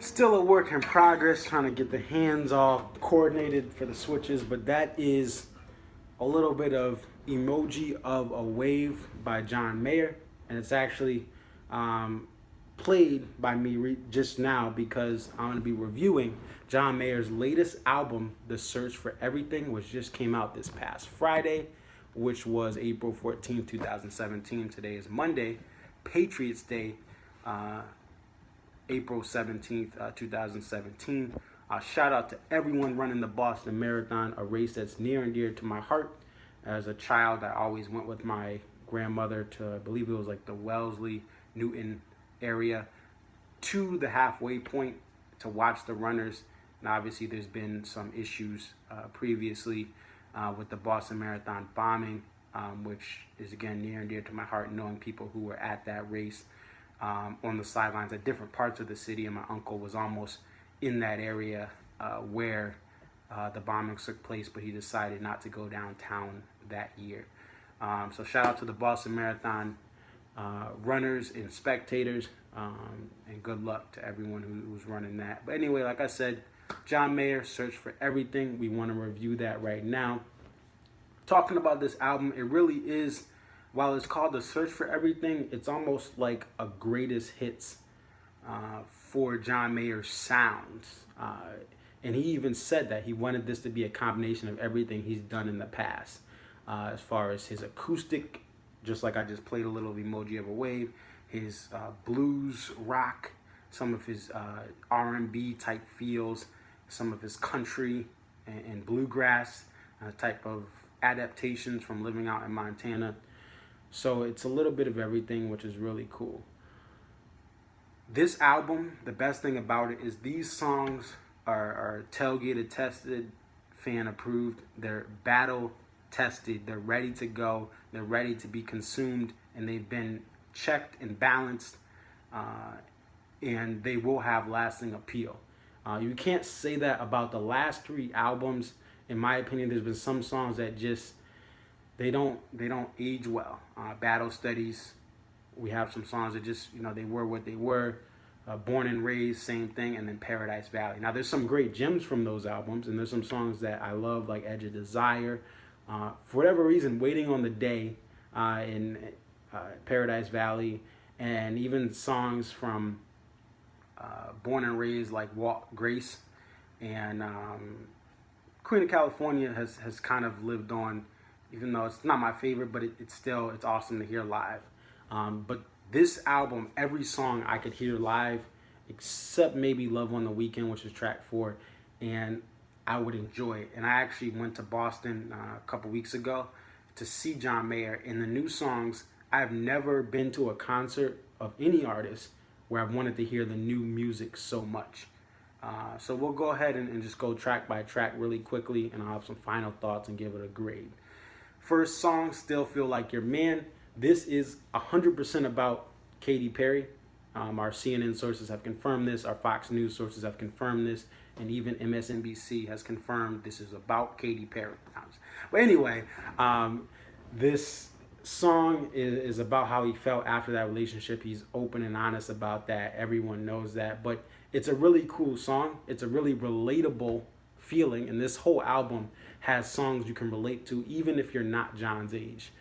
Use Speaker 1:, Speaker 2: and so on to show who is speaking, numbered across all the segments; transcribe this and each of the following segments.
Speaker 1: Still a work in progress, trying to get the hands all coordinated for the switches, but that is a little bit of Emoji of a Wave by John Mayer, and it's actually um, played by me just now because I'm going to be reviewing John Mayer's latest album, The Search for Everything, which just came out this past Friday, which was April 14th, 2017. Today is Monday, Patriots Day, April 17th, 2017. Shout out to everyone running the Boston Marathon, a race that's near and dear to my heart. As a child, I always went with my grandmother to, I believe it was like the Wellesley, Newton area, to the halfway point to watch the runners. And obviously there's been some issues previously with the Boston Marathon bombing, which is again near and dear to my heart, knowing people who were at that race on the sidelines at different parts of the city. And my uncle was almost in that area where the bombing took place, but he decided not to go downtown that year. So shout out to the Boston Marathon runners and spectators, and good luck to everyone who's running that. But anyway, like I said, John Mayer, Search for Everything. We want to review that right now. Talking about this album, it really is, while it's called The Search for Everything, it's almost like a greatest hits for John Mayer's sounds. And he even said that he wanted this to be a combination of everything he's done in the past. As far as his acoustic, just like I just played a little Emoji of a Wave, his blues, rock, some of his R&B type feels, some of his country and bluegrass type of adaptations from living out in Montana. So it's a little bit of everything, which is really cool. This album, the best thing about it is these songs are tailgated tested, fan approved. They're battle tested. They're ready to go. They're ready to be consumed, and they've been checked and balanced, and they will have lasting appeal. You can't say that about the last three albums. In my opinion, there's been some songs that just they don't age well. Battle Studies, we have some songs that just, they were what they were. Born and Raised, same thing, and then Paradise Valley. Now, there's some great gems from those albums, and there's some songs that I love, like Edge of Desire. For whatever reason, Waiting on the Day in Paradise Valley, and even songs from Born and Raised, like Walk Grace, and Queen of California has kind of lived on, even though it's not my favorite, but it's awesome to hear live. But this album, every song I could hear live, except maybe Love on the Weekend, which is track 4, and I would enjoy it. And I actually went to Boston a couple weeks ago to see John Mayer. And the new songs, I've never been to a concert of any artist where I've wanted to hear the new music so much. So we'll go ahead and just go track by track really quickly, and I'll have some final thoughts and give it a grade. First song, Still Feel Like Your Man. This is 100% about Katy Perry. Our CNN sources have confirmed this. Our Fox News sources have confirmed this. And even MSNBC has confirmed this is about Katy Perry. But anyway, this song is about how he felt after that relationship. He's open and honest about that. Everyone knows that. But it's a really cool song. It's a really relatable feeling. And this whole album has songs you can relate to, even if you're not John's age.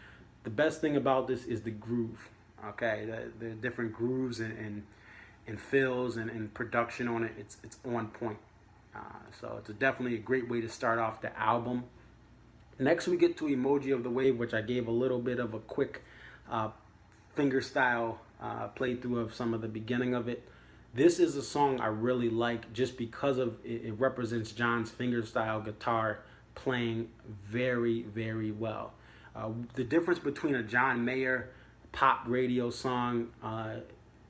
Speaker 1: The best thing about this is the groove, okay? The different grooves and fills and production on it, it's on point. So it's definitely a great way to start off the album. Next, we get to Emoji of the Wave, which I gave a little bit of a quick finger-style playthrough of some of the beginning of it. This is a song I really like just because of it represents John's finger-style guitar playing very, very well. The difference between a John Mayer pop radio song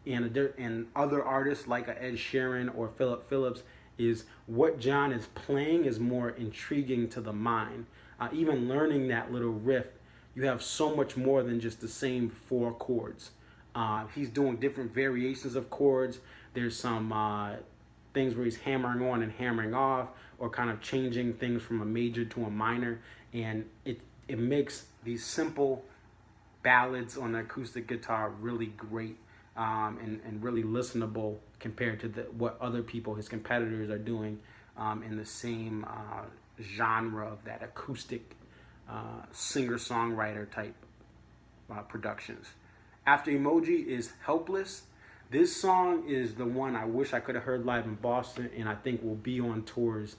Speaker 1: and other artists like a Ed Sheeran or Philip Phillips is what John is playing is more intriguing to the mind. Even learning that little riff, you have so much more than just the same 4 chords. He's doing different variations of chords. There's some things where he's hammering on and hammering off, or kind of changing things from a major to a minor, and it makes these simple ballads on the acoustic guitar really great. and really listenable compared to what other people, his competitors, are doing in the same genre of that acoustic singer-songwriter type productions. After Emoji is Helpless. This song is the one I wish I could have heard live in Boston, and I think will be on tours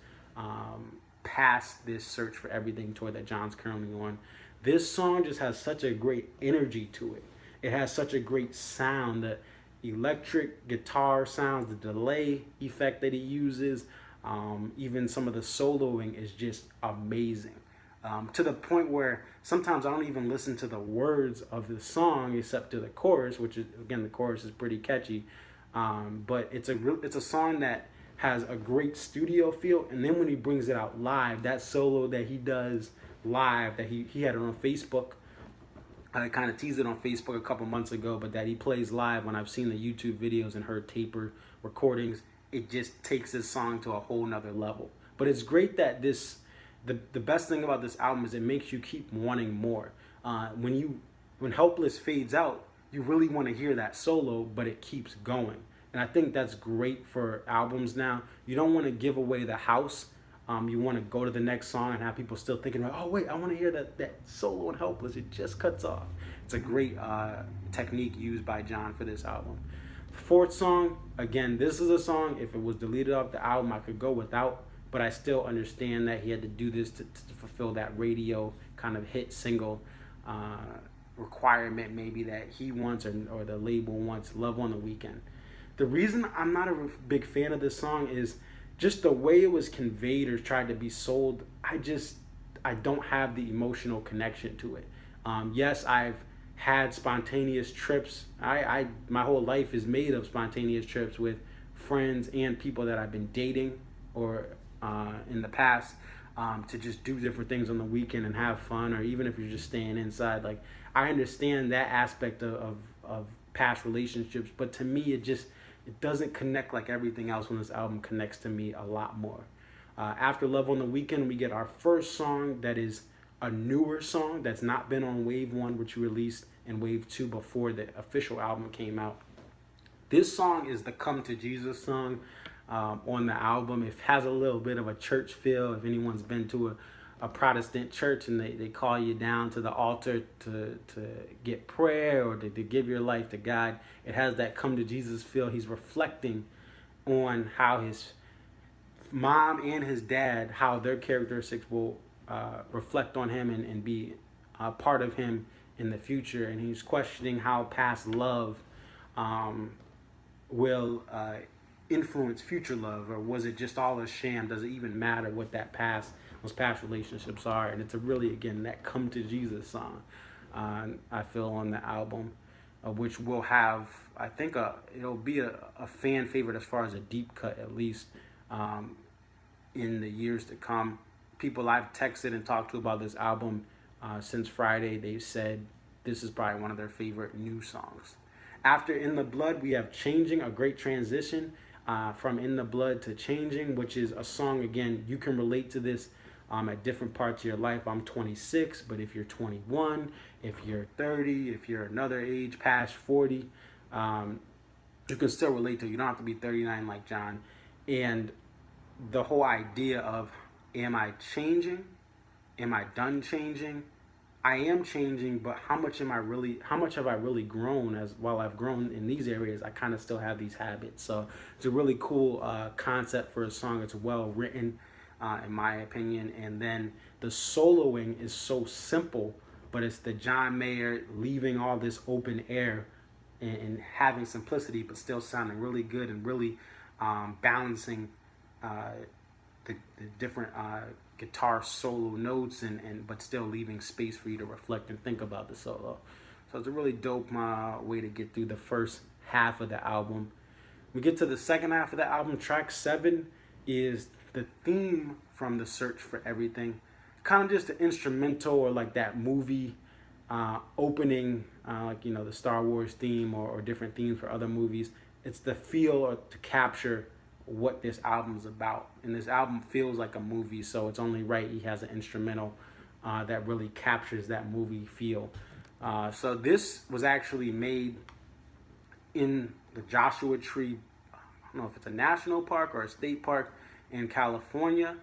Speaker 1: past this Search for Everything tour that John's currently on. This song just has such a great energy to it. It has such a great sound. The electric guitar sounds, the delay effect that he uses, even some of the soloing is just amazing. To the point where sometimes I don't even listen to the words of the song except to the chorus, which is, again, the chorus is pretty catchy. But it's a song that has a great studio feel, and then when he brings it out live, that solo that he does live, that he had it on Facebook. I kind of teased it on Facebook a couple months ago, but that he plays live, when I've seen the YouTube videos and heard taper recordings, it just takes this song to a whole nother level. But it's great that the best thing about this album is it makes you keep wanting more. When Helpless fades out, you really want to hear that solo, but it keeps going. And I think that's great for albums now. You don't want to give away the house. You want to go to the next song and have people still thinking about, oh wait, I want to hear that solo in Helpless. It just cuts off. It's a great technique used by John for this album. Fourth song, again, this is a song, if it was deleted off the album, I could go without, but I still understand that he had to do this to fulfill that radio kind of hit single requirement maybe that he wants or the label wants, Love on the Weekend. The reason I'm not a big fan of this song is just the way it was conveyed or tried to be sold. I don't have the emotional connection to it. Yes, I've had spontaneous trips. My whole life is made of spontaneous trips with friends and people that I've been dating or in the past to just do different things on the weekend and have fun, or even if you're just staying inside. Like, I understand that aspect of past relationships, but to me it doesn't connect like everything else when this album connects to me a lot more. After Love on the Weekend, we get our first song that is a newer song that's not been on Wave 1, which we released in Wave 2 before the official album came out. This song is the Come to Jesus song on the album. It has a little bit of a church feel. If anyone's been to a Protestant church and they call you down to the altar to get prayer or to give your life to God, it has that come to Jesus feel. He's reflecting on how his mom and his dad, how their characteristics will reflect on him and be part of him in the future. And he's questioning how past love will influence future love, or was it just all a sham? Does it even matter what those past relationships are? And it's a really, again, that come to Jesus song I feel on the album, which will have, I think, it'll be a fan favorite as far as a deep cut, at least in the years to come. People I've texted and talked to about this album since Friday, they've said this is probably one of their favorite new songs. After In the Blood, we have Changing, a great transition from In the Blood to Changing, which is a song, again, you can relate to this at different parts of your life. I'm 26, but if you're 21, if you're 30, if you're another age past 40, you can still relate to it. You don't have to be 39 like John. And the whole idea of, am I changing? Am I done changing? I am changing, but how much have I really grown? While I've grown in these areas, I kind of still have these habits. So it's a really cool concept for a song. It's well written, in my opinion. And then the soloing is so simple, but it's the John Mayer leaving all this open air and having simplicity, but still sounding really good and really balancing the different guitar solo notes but still leaving space for you to reflect and think about the solo. So it's a really dope way to get through the first half of the album. We get to the second half of the album. Track 7 is the theme from the Search for Everything. Kind of just an instrumental, or like that movie opening, like, the Star Wars theme or different themes for other movies. It's the feel or to capture what this album's about. And this album feels like a movie, so it's only right he has an instrumental that really captures that movie feel. So this was actually made in the Joshua Tree. I don't know if it's a national park or a state park in California.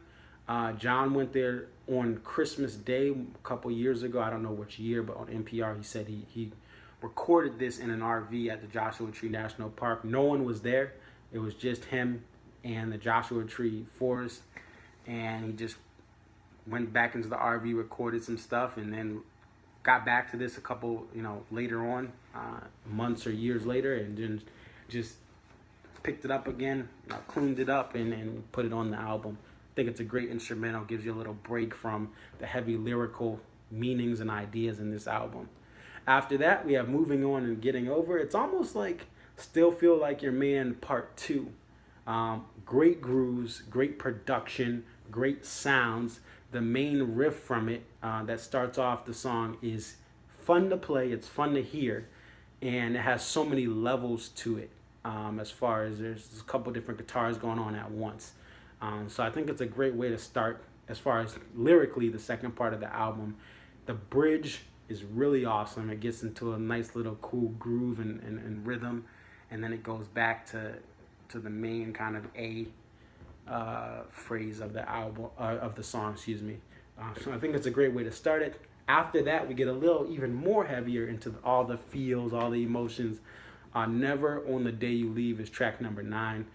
Speaker 1: John went there on Christmas Day a couple years ago. I don't know which year, but on NPR he said he recorded this in an RV at the Joshua Tree National Park. No one was there. It was just him and the Joshua Tree Forest. And he just went back into the RV, recorded some stuff, and then got back to this a couple, later on, months or years later, and then just picked it up again, cleaned it up, and put it on the album. I think it's a great instrumental, gives you a little break from the heavy lyrical meanings and ideas in this album. After that, we have Moving On and Getting Over. It's almost like Still Feel Like Your Man Part 2. Great grooves, great production, great sounds. The main riff from it that starts off the song is fun to play, it's fun to hear, and it has so many levels to it, as far as there's a couple different guitars going on at once. So I think it's a great way to start as far as lyrically the second part of the album. The bridge is really awesome. It gets into a nice little cool groove and rhythm, and then it goes back to the main kind of A phrase of the album, of the song, excuse me. So I think it's a great way to start it. After that, we get a little even more heavier into all the feels, all the emotions. Never on the Day You Leave is track number 9.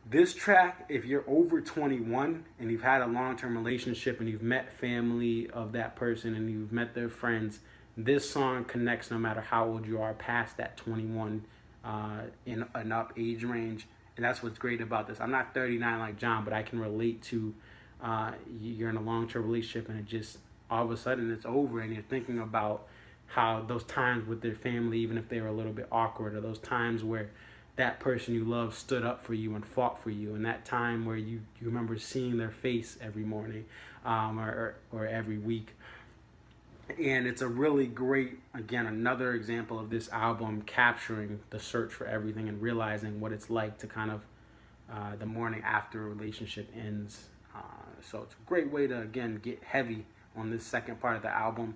Speaker 1: This track, if you're over 21 and you've had a long-term relationship and you've met family of that person and you've met their friends, this song connects no matter how old you are past that 21 in an up age range. And that's what's great about this. I'm not 39 like John, but I can relate to you're in a long-term relationship and it just all of a sudden it's over and you're thinking about how those times with their family, even if they were a little bit awkward, or those times where that person you love stood up for you and fought for you, and that time where you remember seeing their face every morning or every week. And it's a really great, again, another example of this album capturing the search for everything and realizing what it's like to kind of the morning after a relationship ends. So it's a great way to, again, get heavy on this second part of the album.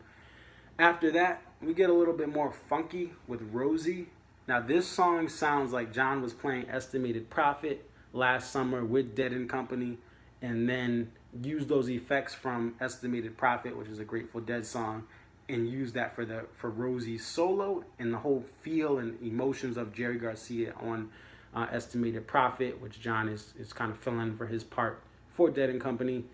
Speaker 1: After that, we get a little bit more funky with Rosie. Now, this song sounds like John was playing Estimated Prophet last summer with Dead & Company, and then used those effects from Estimated Prophet, which is a Grateful Dead song, and used that for Rosie's solo and the whole feel and emotions of Jerry Garcia on Estimated Prophet, which John is kind of filling in for his part for Dead & Company.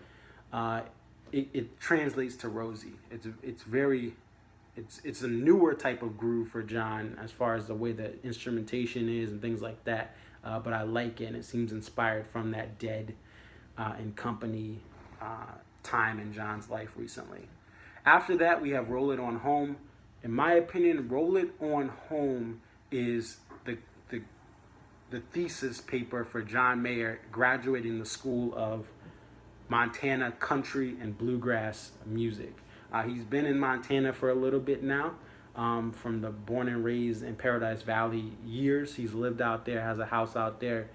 Speaker 1: It translates to Rosie. It's a newer type of groove for John as far as the way the instrumentation is and things like that. But I like it, and it seems inspired from that Dead & Company time in John's life recently. After that, we have Roll It On Home. In my opinion, Roll It On Home is the thesis paper for John Mayer graduating the School of Montana Country and Bluegrass Music. He's been in Montana for a little bit now, from the born and raised in Paradise Valley years. He's lived out there, has a house out there,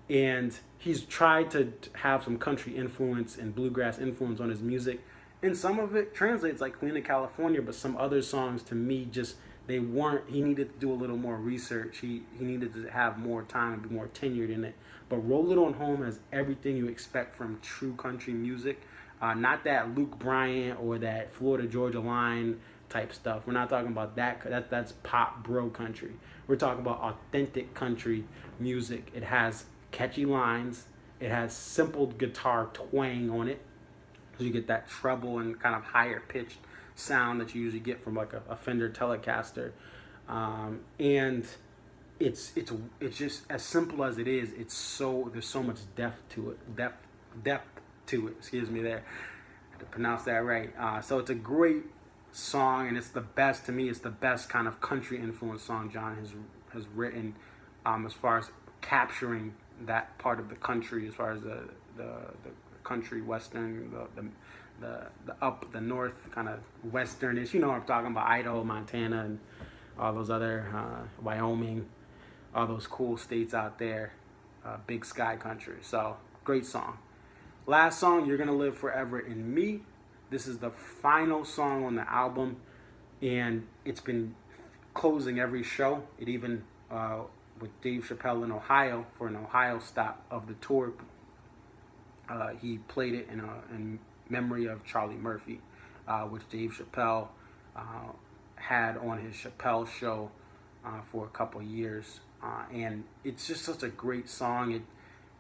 Speaker 1: and he's tried to have some country influence and bluegrass influence on his music. And some of it translates like Queen of California, but some other songs to me just, they weren't, he needed to do a little more research. He needed to have more time and be more tenured in it. But Roll It On Home has everything you expect from true country music. Not that Luke Bryan or that Florida Georgia Line type stuff. We're not talking about that. That's pop bro country. We're talking about authentic country music. It has catchy lines. It has simple guitar twang on it. So you get that treble and kind of higher pitched sound that you usually get from like a Fender Telecaster. And it's just as simple as it is. There's so much depth to it. Depth to it. Excuse me there. I had to pronounce that right. So it's a great song, and it's the best, to me, it's the best kind of country influence song John has written, as far as capturing that part of the country, as far as the country western, the north kind of westernish, you know what I'm talking about, Idaho, Montana, and all those other Wyoming, all those cool states out there, big sky country. So great song. Last song, You're Gonna Live Forever in Me. This is the final song on the album, and it's been closing every show. It even with Dave Chappelle in Ohio for an Ohio stop of the tour. He played it in memory of Charlie Murphy, which Dave Chappelle had on his Chappelle show for a couple years. And it's just such a great song. It's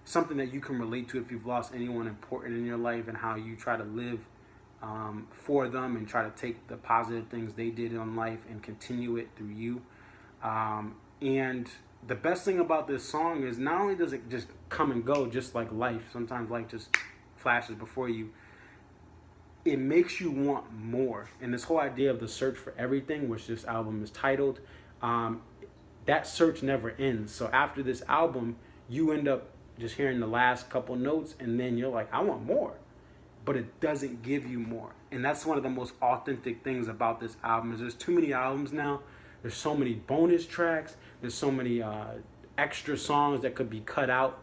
Speaker 1: something that you can relate to if you've lost anyone important in your life, and how you try to live for them and try to take the positive things they did in life and continue it through you. And the best thing about this song is not only does it just come and go just like life, sometimes life just flashes before you, it makes you want more. And this whole idea of the search for everything, which this album is titled, that search never ends. So after this album, you end up just hearing the last couple notes, and then you're like, I want more. But it doesn't give you more. And that's one of the most authentic things about this album, is there's too many albums now. There's so many bonus tracks. There's so many extra songs that could be cut out.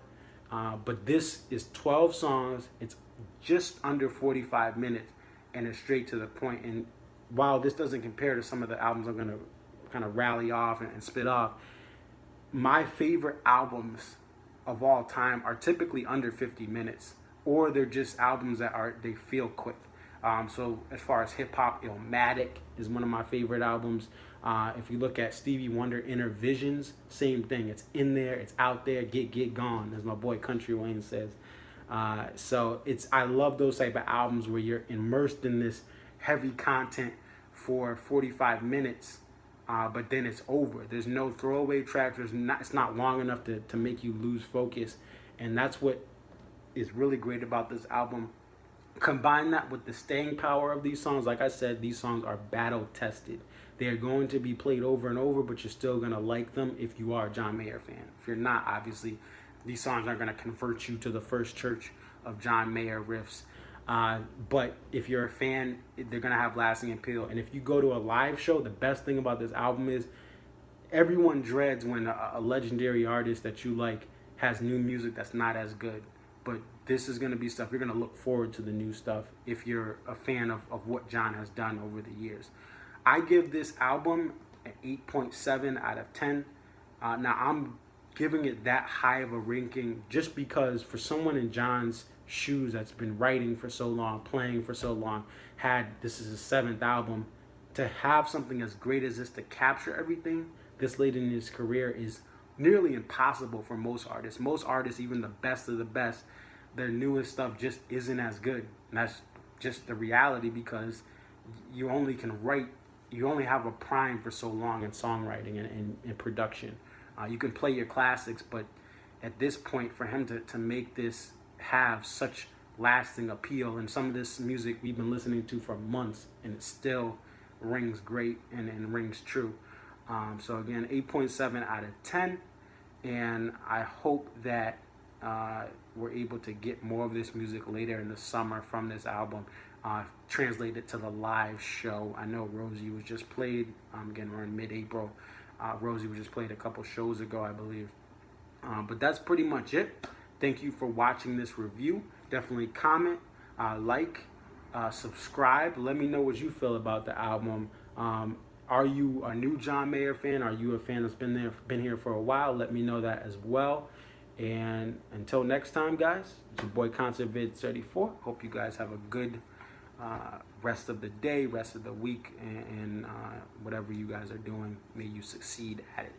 Speaker 1: But this is 12 songs. It's just under 45 minutes, and it's straight to the point. And while this doesn't compare to some of the albums I'm going to kind of rally off and spit off, my favorite albums of all time are typically under 50 minutes, or they're just albums that they feel quick. So as far as hip hop, Illmatic is one of my favorite albums. If you look at Stevie Wonder, Inner Visions, same thing. It's in there, it's out there, get gone, as my boy Country Wayne says. So I love those type of albums where you're immersed in this heavy content for 45 minutes, but then it's over. There's no throwaway tracks. It's not long enough to make you lose focus, and that's what is really great about this album. Combine that with the staying power of these songs. Like I said, these songs are battle tested. They are going to be played over and over, but you're still going to like them if you are a John Mayer fan. If you're not, obviously, these songs aren't going to convert you to the first church of John Mayer riffs. But if you're a fan, they're going to have lasting appeal. And if you go to a live show, the best thing about this album is everyone dreads when a legendary artist that you like has new music that's not as good. But this is going to be stuff you're going to look forward to, the new stuff, if you're a fan of what John has done over the years. I give this album an 8.7 out of 10. Now, I'm giving it that high of a ranking just because for someone in John's shoes that's been writing for so long, playing for so long, this is his 7th album, to have something as great as this to capture everything this late in his career is nearly impossible for most artists. Most artists, even the best of the best, their newest stuff just isn't as good. And that's just the reality, because you only have a prime for so long in songwriting and production. You can play your classics, but at this point, for him to make this have such lasting appeal, and some of this music we've been listening to for months, and it still rings great and rings true. So again, 8.7 out of 10, and I hope that we're able to get more of this music later in the summer from this album, translate it to the live show. I know Rosie was just played, again, we're in mid-April. Rosie was just played a couple shows ago, I believe. But that's pretty much it. Thank you for watching this review. Definitely comment, like, subscribe. Let me know what you feel about the album. Are you a new John Mayer fan? Are you a fan that's been here for a while? Let me know that as well. And until next time, guys, it's your boy ConcertVid34. Hope you guys have a good rest of the day, rest of the week, and whatever you guys are doing, may you succeed at it.